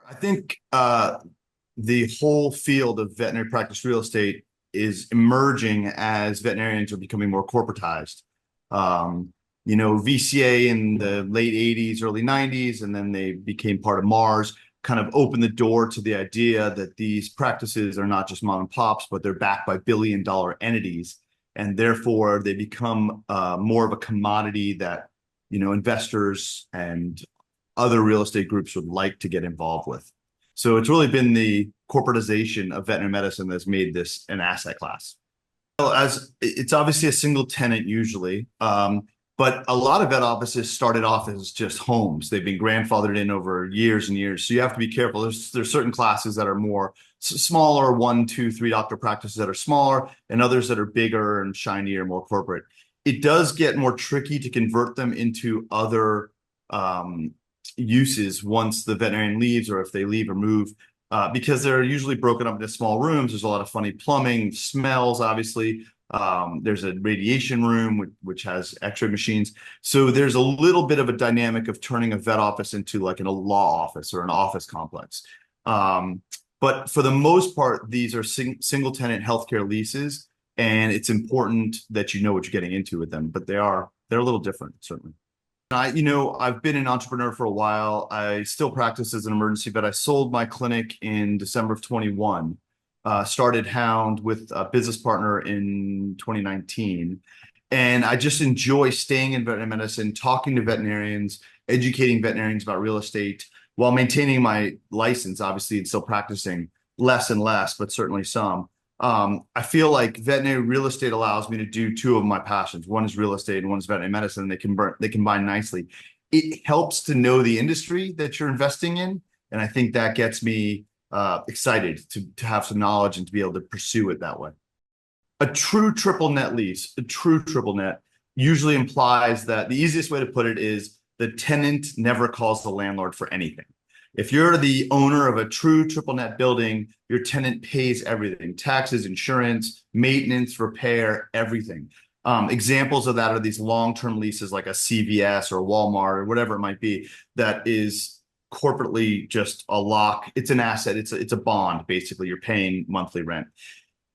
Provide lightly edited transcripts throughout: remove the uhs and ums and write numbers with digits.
I think the whole field of veterinary practice real estate is emerging as veterinarians are becoming more corporatized. VCA in the late 80s, early 90s, and then they became part of Mars, kind of opened the door to the idea that these practices are not just mom and pops, but they're backed by billion-dollar entities. And therefore, they become more of a commodity that, investors and other real estate groups would like to get involved with. So it's really been the corporatization of veterinary medicine that's made this an asset class. Well, as it's obviously a single tenant usually, but a lot of vet offices started off as just homes. They've been grandfathered in over years and years. So you have to be careful. There's certain classes that are more smaller, one, two, three doctor practices that are smaller, and others that are bigger and shinier, more corporate. It does get more tricky to convert them into other uses once the veterinarian leaves, or if they leave or move, because they're usually broken up into small rooms. There's a lot of funny plumbing, smells, obviously. There's a radiation room, which has x-ray machines. So there's a little bit of a dynamic of turning a vet office into like a law office or an office complex. But for the most part, these are single tenant healthcare leases, and it's important that you know what you're getting into with them, but they're a little different, certainly. I've been an entrepreneur for a while. I still practice as an emergency vet. I sold my clinic in December of 21, started Hound with a business partner in 2019. And I just enjoy staying in veterinary medicine, talking to veterinarians, educating veterinarians about real estate while maintaining my license, obviously, and still practicing less and less, but certainly some. I feel like veterinary real estate allows me to do two of my passions. One is real estate and one is veterinary medicine. And they combine nicely. It helps to know the industry that you're investing in. And I think that gets me excited to have some knowledge and to be able to pursue it that way. A true triple net lease, a true triple net usually implies that the easiest way to put it is the tenant never calls the landlord for anything. If you're the owner of a true triple net building, your tenant pays everything: taxes, insurance, maintenance, repair, everything. Examples of that are these long-term leases like a CVS or Walmart or whatever it might be, that is corporately just a lock. It's an asset. It's a bond, basically. You're paying monthly rent.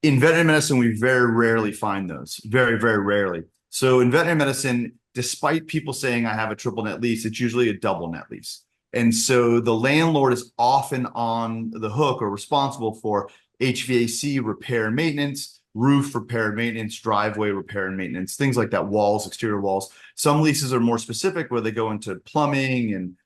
In veterinary medicine, we very rarely find those, very, very rarely. So in veterinary medicine, despite people saying I have a triple net lease, it's usually a double net lease. And so the landlord is often on the hook or responsible for HVAC repair and maintenance, roof repair and maintenance, driveway repair and maintenance, things like that, walls, exterior walls. Some leases are more specific where they go into plumbing and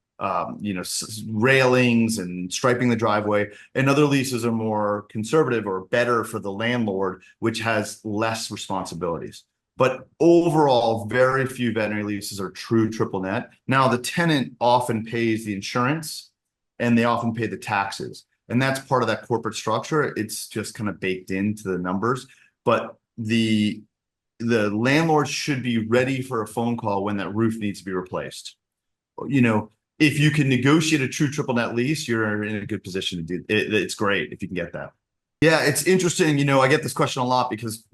railings and striping the driveway. And other leases are more conservative or better for the landlord, which has less responsibilities. But overall, very few veterinary leases are true triple net. Now, the tenant often pays the insurance and they often pay the taxes. And that's part of that corporate structure. It's just kind of baked into the numbers. But the landlord should be ready for a phone call when that roof needs to be replaced. If you can negotiate a true triple net lease, you're in a good position to do it. It's great if you can get that. Yeah, it's interesting. I get this question a lot because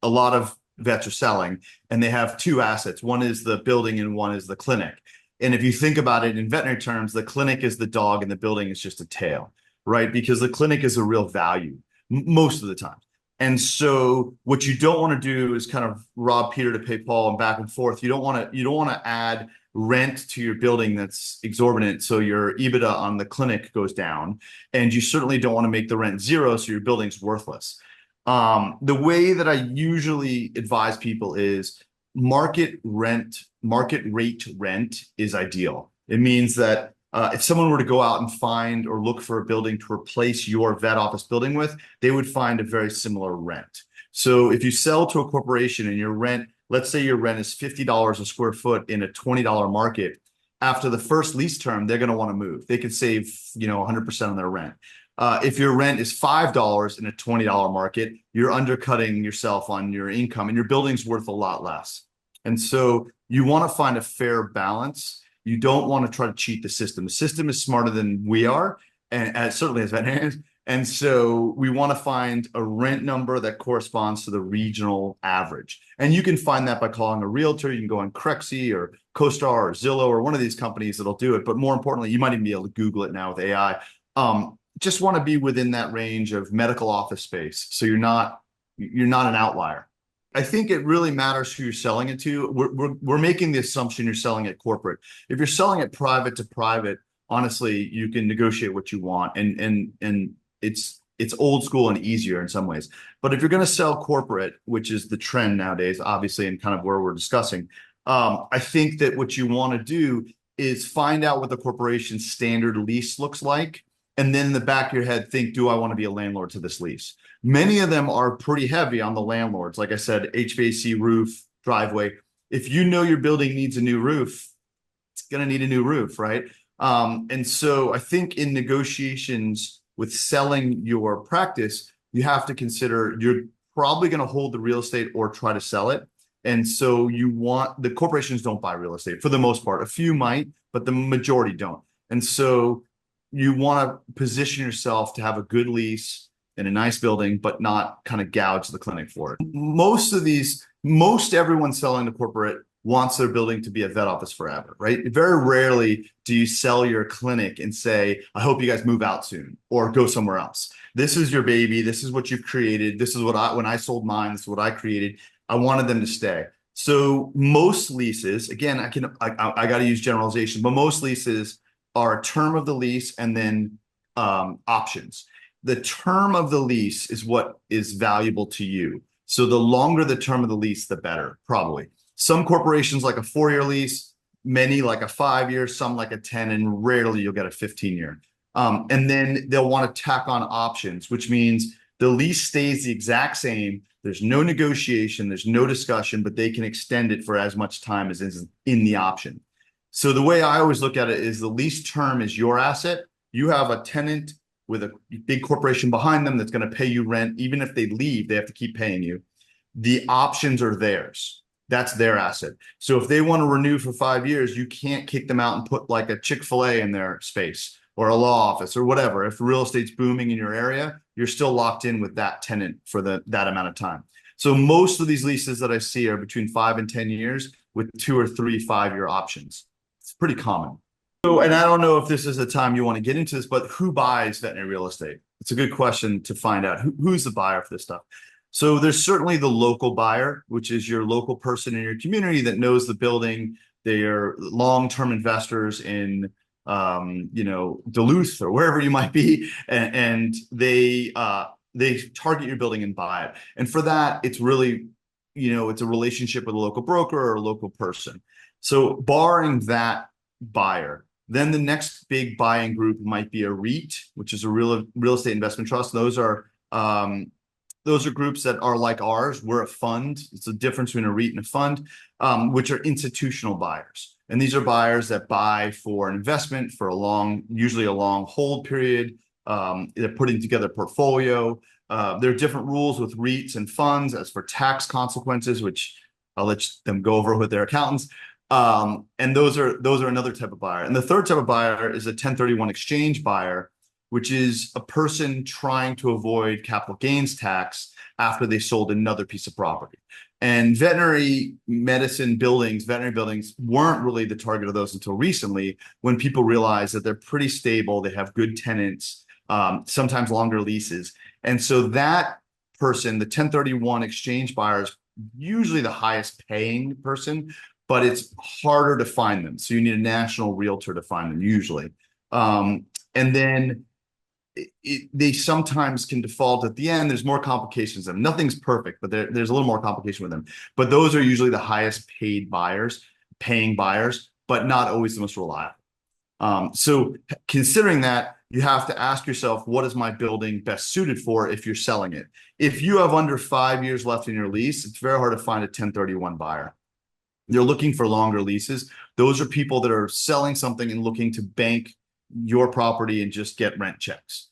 a lot of vets are selling and they have two assets. One is the building and one is the clinic. And if you think about it in veterinary terms, the clinic is the dog and the building is just a tail, right? Because the clinic is a real value most of the time. And so what you don't want to do is kind of rob Peter to pay Paul and back and forth. You don't want to add rent to your building that's exorbitant, so your EBITDA on the clinic goes down, and you certainly don't want to make the rent zero, so your building's worthless. The way that I usually advise people is market rate rent is ideal. It means that if someone were to go out and find or look for a building to replace your vet office building with, they would find a very similar rent. So if you sell to a corporation and your rent, let's say your rent is $50 a square foot in a $20 market, after the first lease term, they're going to want to move. They could save, 100% on their rent. If your rent is $5 in a $20 market, you're undercutting yourself on your income and your building's worth a lot less. And so you want to find a fair balance. You don't want to try to cheat the system. The system is smarter than we are, and certainly as veterinarians. And so we want to find a rent number that corresponds to the regional average. And you can find that by calling a realtor. You can go on Crexi or CoStar or Zillow or one of these companies that'll do it. But more importantly, you might even be able to Google it now with AI. Just want to be within that range of medical office space. So you're not an outlier. I think it really matters who you're selling it to. We're making the assumption you're selling it corporate. If you're selling it private to private, honestly, you can negotiate what you want, and it's old school and easier in some ways. But if you're going to sell corporate, which is the trend nowadays, obviously, and kind of where we're discussing, I think that what you want to do is find out what the corporation's standard lease looks like, and then in the back of your head, think, do I want to be a landlord to this lease? Many of them are pretty heavy on the landlords. Like I said, HVAC, roof, driveway. If you know your building needs a new roof, it's going to need a new roof, right? And so I think in negotiations with selling your practice, you have to consider you're probably going to hold the real estate or try to sell it. And so the corporations don't buy real estate for the most part. A few might, but the majority don't. And so you want to position yourself to have a good lease in a nice building, but not kind of gouge the clinic for it. Most everyone selling to corporate wants their building to be a vet office forever, right? Very rarely do you sell your clinic and say, I hope you guys move out soon or go somewhere else. This is your baby. This is what you've created. This is when I sold mine, this is what I created. I wanted them to stay. So most leases, again, I got to use generalization, but most leases are a term of the lease and then options. The term of the lease is what is valuable to you. So the longer the term of the lease, the better, probably. Some corporations like a 4-year lease, many like a 5-year, some like a 10, and rarely you'll get a 15-year. And then they'll want to tack on options, which means the lease stays the exact same. There's no negotiation, there's no discussion, but they can extend it for as much time as is in the option. So the way I always look at it is the lease term is your asset. You have a tenant with a big corporation behind them that's going to pay you rent. Even if they leave, they have to keep paying you. The options are theirs. That's their asset. So if they want to renew for 5 years, you can't kick them out and put like a Chick-fil-A in their space or a law office or whatever. If real estate's booming in your area, you're still locked in with that tenant for that amount of time. So most of these leases that I see are between 5 and 10 years with 2 or 3 5-year options. It's pretty common. So, and I don't know if this is the time you want to get into this, but who buys veterinary real estate? It's a good question to find out. Who's the buyer for this stuff? So there's certainly the local buyer, which is your local person in your community that knows the building. They are long-term investors in, Duluth or wherever you might be, and they target your building and buy it. And for that, it's really, it's a relationship with a local broker or a local person. So barring that buyer, then the next big buying group might be a REIT, which is a real estate investment trust. Those are groups that are like ours. We're a fund. It's a difference between a REIT and a fund, which are institutional buyers. And these are buyers that buy for an investment for usually a long hold period. They're putting together a portfolio. There are different rules with REITs and funds as for tax consequences, which I'll let them go over with their accountants. And those are another type of buyer. And the third type of buyer is a 1031 exchange buyer, which is a person trying to avoid capital gains tax after they sold another piece of property. And veterinary buildings weren't really the target of those until recently, when people realized that they're pretty stable, they have good tenants, sometimes longer leases. And so that person, the 1031 exchange buyer, is usually the highest paying person, but it's harder to find them. So you need a national realtor to find them usually. And then they sometimes can default at the end. There's more complications. Nothing's perfect, but there's a little more complication with them. But those are usually the highest paying buyers, but not always the most reliable. So considering that, you have to ask yourself, what is my building best suited for if you're selling it? If you have under 5 years left in your lease, it's very hard to find a 1031 buyer. They're looking for longer leases. Those are people that are selling something and looking to bank your property and just get rent checks.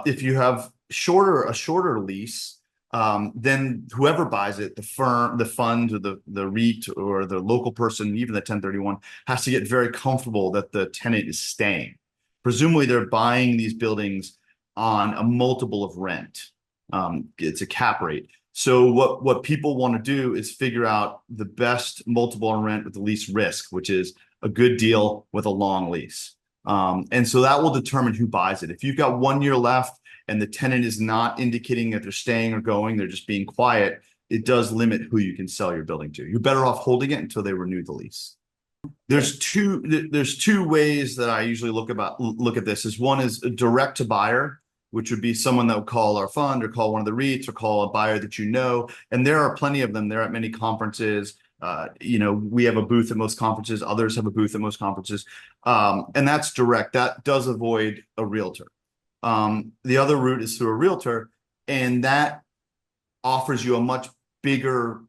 If you have a shorter lease, then whoever buys it, the fund, or the REIT, or the local person, even the 1031, has to get very comfortable that the tenant is staying. Presumably, they're buying these buildings on a multiple of rent. It's a cap rate. So what people want to do is figure out the best multiple on rent with the least risk, which is a good deal with a long lease. And so that will determine who buys it. If you've got 1 year left and the tenant is not indicating that they're staying or going, they're just being quiet, it does limit who you can sell your building to. You're better off holding it until they renew the lease. There's two ways that I usually look at this. Is one is direct to buyer, which would be someone that would call our fund or call one of the REITs or call a buyer that you know. And there are plenty of them. They're at many conferences. We have a booth at most conferences. Others have a booth at most conferences. And that's direct. That does avoid a realtor. The other route is through a realtor, and that offers you a much bigger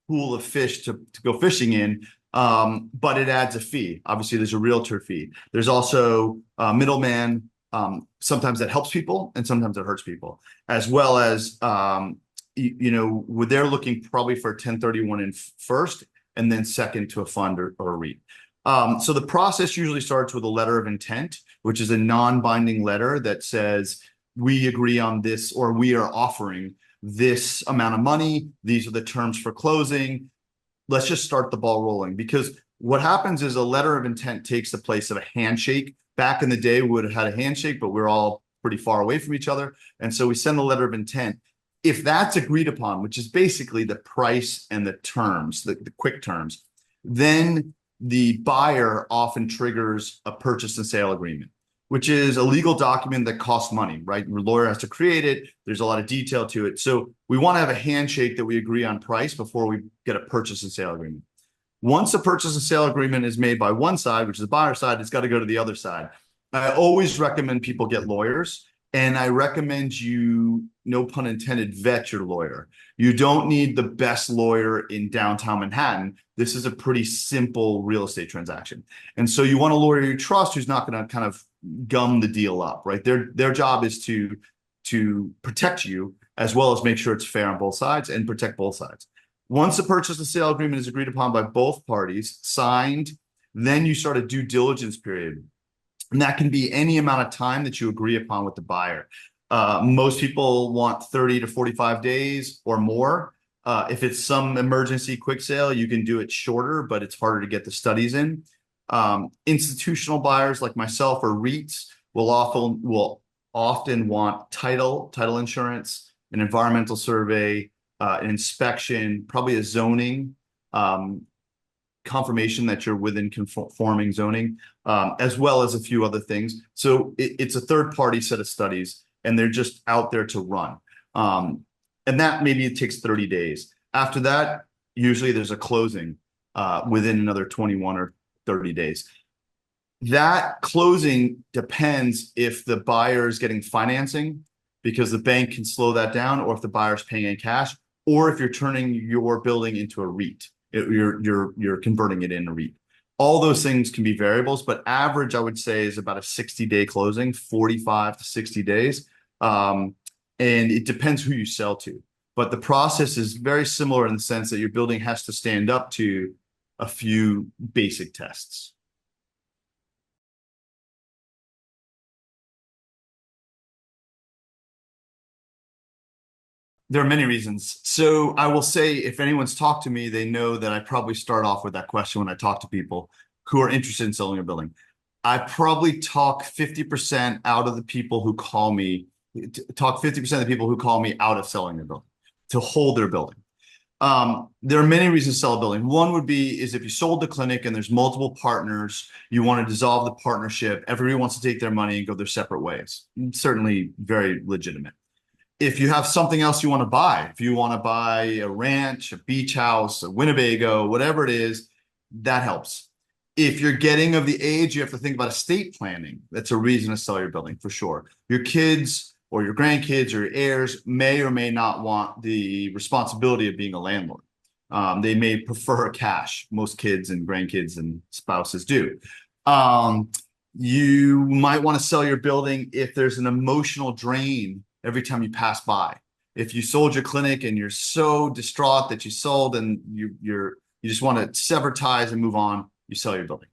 pool of fish to go fishing in. But it adds a fee. Obviously, there's a realtor fee. There's also a middleman. Sometimes that helps people and sometimes it hurts people, as well as, they're looking probably for 1031 in first and then second to a fund or a REIT. So the process usually starts with a letter of intent, which is a non-binding letter that says, we agree on this, or we are offering this amount of money. These are the terms for closing. Let's just start the ball rolling, because what happens is a letter of intent takes the place of a handshake. Back in the day, we would have had a handshake, but we're all pretty far away from each other. And so we send a letter of intent. If that's agreed upon, which is basically the price and the terms, the quick terms, then the buyer often triggers a purchase and sale agreement, which is a legal document that costs money, right? Your lawyer has to create it. There's a lot of detail to it. So we want to have a handshake that we agree on price before we get a purchase and sale agreement. Once a purchase and sale agreement is made by one side, which is the buyer side, it's got to go to the other side. I always recommend people get lawyers, and I recommend you, no pun intended, vet your lawyer. You don't need the best lawyer in downtown Manhattan. This is a pretty simple real estate transaction. And so you want a lawyer you trust who's not going to kind of gum the deal up, right? Their job is to protect you as well as make sure it's fair on both sides and protect both sides. Once the purchase and sale agreement is agreed upon by both parties, signed, then you start a due diligence period. And that can be any amount of time that you agree upon with the buyer. Most people want 30 to 45 days or more. If it's some emergency quick sale, you can do it shorter, but it's harder to get the studies in. Institutional buyers like myself or REITs will often want title insurance, an environmental survey, an inspection, probably a zoning, confirmation that you're within conforming zoning, as well as a few other things. So it's a third-party set of studies, and they're just out there to run. And that maybe it takes 30 days. After that, usually there's a closing within another 21 or 30 days. That closing depends if the buyer is getting financing, because the bank can slow that down, or if the buyer's paying in cash, or if you're turning your building into a REIT. You're converting it into a REIT. All those things can be variables, but average, I would say, is about a 60-day closing, 45 to 60 days. And it depends who you sell to. But the process is very similar in the sense that your building has to stand up to a few basic tests. There are many reasons. So I will say, if anyone's talked to me, they know that I probably start off with that question when I talk to people who are interested in selling a building. I probably talk 50% out of the people who call me, talk 50% of the people who call me out of selling their building, to hold their building. There are many reasons to sell a building. One would be is if you sold the clinic and there's multiple partners, you want to dissolve the partnership. Everybody wants to take their money and go their separate ways. Certainly very legitimate. If you have something else you want to buy, if you want to buy a ranch, a beach house, a Winnebago, whatever it is, that helps. If you're getting of the age, you have to think about estate planning. That's a reason to sell your building for sure. Your kids or your grandkids or your heirs may or may not want the responsibility of being a landlord. They may prefer cash. Most kids and grandkids and spouses do. You might want to sell your building if there's an emotional drain every time you pass by. If you sold your clinic and you're so distraught that you sold and you just want to sever ties and move on, you sell your building.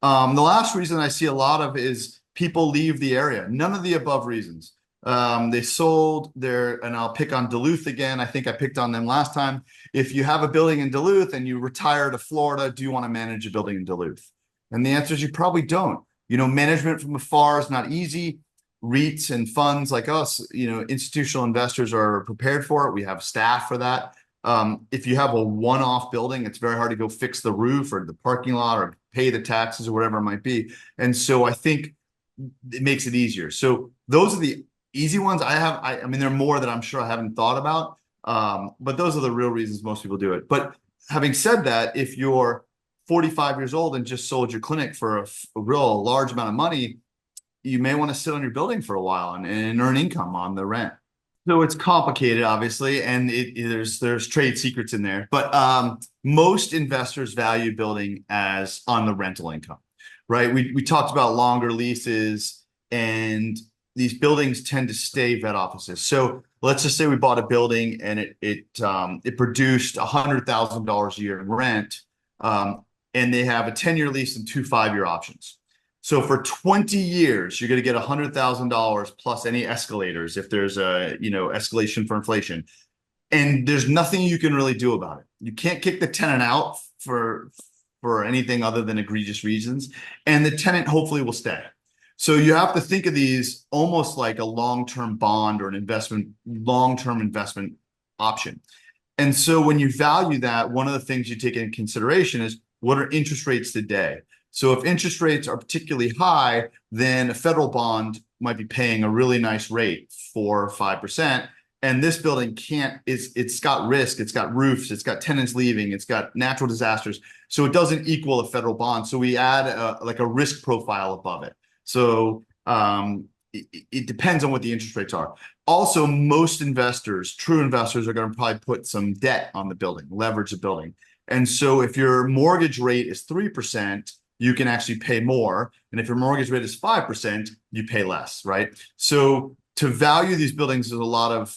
The last reason I see a lot of is people leave the area. None of the above reasons. They sold their, and I'll pick on Duluth again. I think I picked on them last time. If you have a building in Duluth and you retire to Florida, do you want to manage a building in Duluth? And the answer is you probably don't. Management from afar is not easy. REITs and funds like us, institutional investors are prepared for it. We have staff for that. If you have a one-off building, it's very hard to go fix the roof or the parking lot or pay the taxes or whatever it might be. And so I think it makes it easier. So those are the easy ones. I mean, there are more that I'm sure I haven't thought about. But those are the real reasons most people do it. But having said that, if you're 45 years old and just sold your clinic for a real large amount of money, you may want to sit on your building for a while and earn income on the rent. So it's complicated, obviously, and there's trade secrets in there. But most investors value building as on the rental income, right? We talked about longer leases, and these buildings tend to stay vet offices. So let's just say we bought a building and it produced $100,000 a year in rent, and they have a 10-year lease and 2 5-year options. So for 20 years, you're going to get $100,000 plus any escalators if there's a escalation for inflation, and there's nothing you can really do about it. You can't kick the tenant out for anything other than egregious reasons, and the tenant hopefully will stay. So you have to think of these almost like a long-term bond or long-term investment option. And so when you value that, one of the things you take into consideration is what are interest rates today? So if interest rates are particularly high, then a federal bond might be paying a really nice rate, 4 or 5%. And this building it's got risk, it's got roofs, it's got tenants leaving, it's got natural disasters. So it doesn't equal a federal bond. So we add a risk profile above it. So it depends on what the interest rates are. Also, most investors, true investors, are going to probably put some debt on the building, leverage the building. And so if your mortgage rate is 3%, you can actually pay more. And if your mortgage rate is 5%, you pay less, right? So to value these buildings, there's a lot of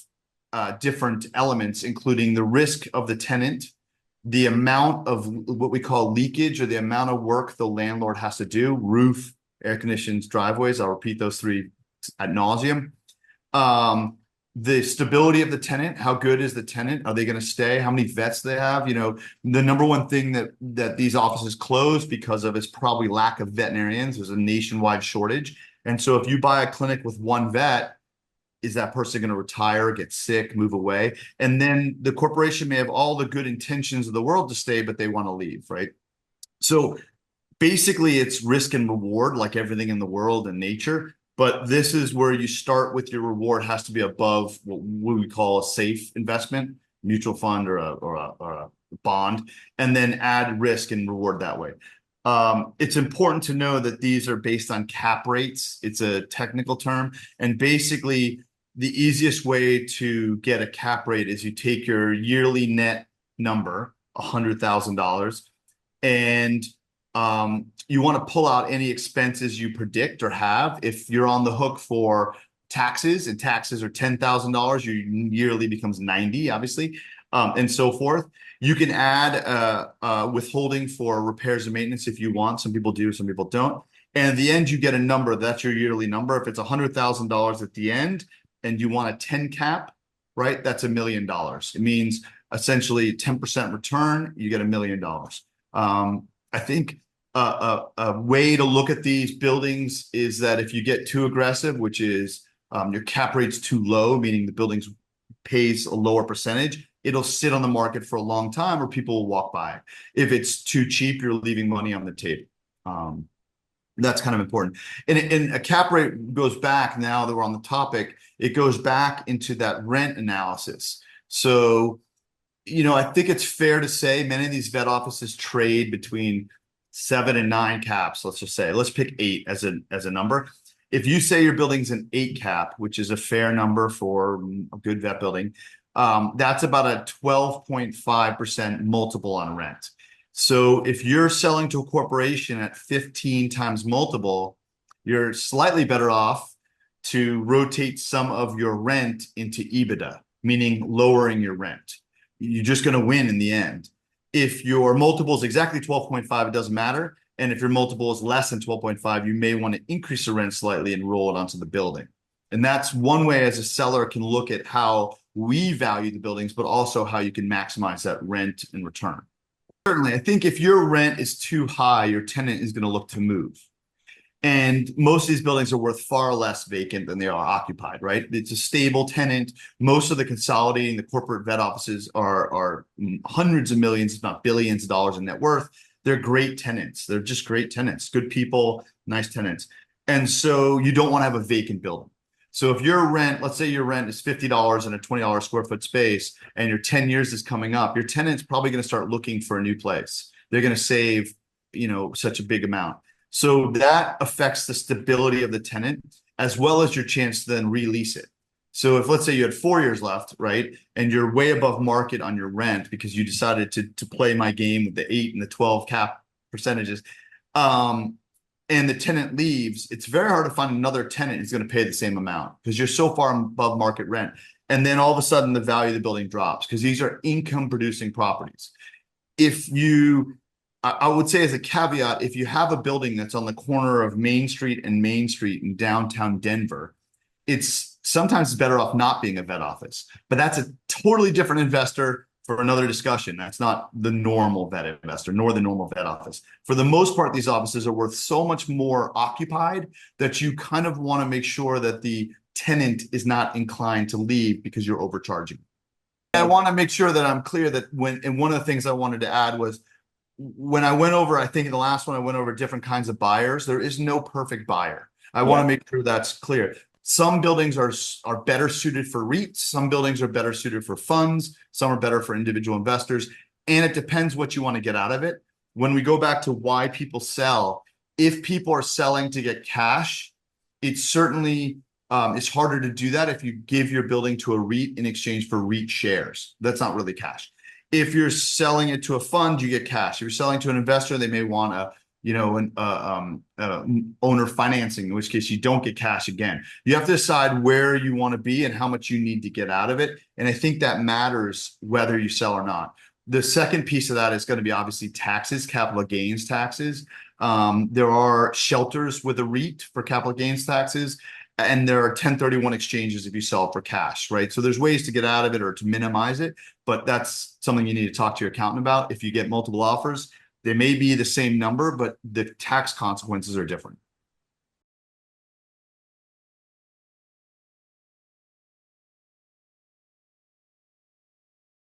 different elements, including the risk of the tenant, the amount of what we call leakage, or the amount of work the landlord has to do: roof, air conditions, driveways. I'll repeat those three ad nauseum. The stability of the tenant. How good is the tenant? Are they going to stay? How many vets they have? The number one thing that these offices close because of is probably lack of veterinarians. There's a nationwide shortage. And so if you buy a clinic with one vet, is that person going to retire, get sick, move away? And then the corporation may have all the good intentions of the world to stay, but they want to leave, right? So basically it's risk and reward, like everything in the world and nature. But this is where you start with your reward has to be above what we call a safe investment, mutual fund or a bond, and then add risk and reward that way. It's important to know that these are based on cap rates. It's a technical term. And basically, the easiest way to get a cap rate is you take your yearly net number, $100,000, and you want to pull out any expenses you predict or have. If you're on the hook for taxes, and taxes are $10,000, your yearly becomes 90, obviously, and so forth. You can add withholding for repairs and maintenance if you want. Some people do, some people don't. And at the end, you get a number. That's your yearly number. If it's $100,000 at the end and you want a 10 cap, right, that's $1 million. It means essentially 10% return, you get $1 million. I think a way to look at these buildings is that if you get too aggressive, which is your cap rate's too low, meaning the building pays a lower percentage, it'll sit on the market for a long time or people will walk by. If it's too cheap, you're leaving money on the table. That's kind of important. And a cap rate goes back, now that we're on the topic, it goes back into that rent analysis. So, I think it's fair to say many of these vet offices trade between 7 and 9 caps. Let's just say, let's pick 8 as a number. If you say your building's an 8 cap, which is a fair number for a good vet building, that's about a 12.5% multiple on rent. So if you're selling to a corporation at 15 times multiple, you're slightly better off to rotate some of your rent into EBITDA, meaning lowering your rent. You're just going to win in the end. If your multiple is exactly 12.5, it doesn't matter. And if your multiple is less than 12.5, you may want to increase the rent slightly and roll it onto the building. And that's one way as a seller can look at how we value the buildings, but also how you can maximize that rent and return. Certainly, I think if your rent is too high, your tenant is going to look to move. And most of these buildings are worth far less vacant than they are occupied, right? It's a stable tenant. Most of the consolidating, the corporate vet offices are hundreds of millions, if not billions of dollars in net worth. They're great tenants. They're just great tenants, good people, nice tenants. And so you don't want to have a vacant building. So if your rent, let's say your rent is $50 in a $20 square foot space, and your 10 years is coming up, your tenant's probably going to start looking for a new place. They're going to save, such a big amount. So that affects the stability of the tenant as well as your chance to then release it. So if let's say you had 4 years left, right, and you're way above market on your rent because you decided to play my game with the 8 and the 12 cap percentages, and the tenant leaves, it's very hard to find another tenant who's going to pay the same amount because you're so far above market rent. And then all of a sudden the value of the building drops because these are income producing properties. I would say as a caveat, if you have a building that's on the corner of Main Street and Main Street in downtown Denver, it's sometimes better off not being a vet office. But that's a totally different investor for another discussion. That's not the normal vet investor, nor the normal vet office. For the most part, these offices are worth so much more occupied that you kind of want to make sure that the tenant is not inclined to leave because you're overcharging. I want to make sure that I'm clear that and one of the things I wanted to add was when I went over, I think in the last one, I went over different kinds of buyers. There is no perfect buyer. I want to make sure that's clear. Some buildings are better suited for REITs. Some buildings are better suited for funds. Some are better for individual investors. And it depends what you want to get out of it. When we go back to why people sell, if people are selling to get cash, it's certainly it's harder to do that if you give your building to a REIT in exchange for REIT shares. That's not really cash. If you're selling it to a fund, you get cash. If you're selling to an investor, they may want owner financing, in which case you don't get cash again. You have to decide where you want to be and how much you need to get out of it. And I think that matters whether you sell or not. The second piece of that is going to be obviously taxes, capital gains taxes. There are shelters with a REIT for capital gains taxes. And there are 1031 exchanges if you sell it for cash, right? So there's ways to get out of it or to minimize it, but that's something you need to talk to your accountant about. If you get multiple offers, they may be the same number, but the tax consequences are different.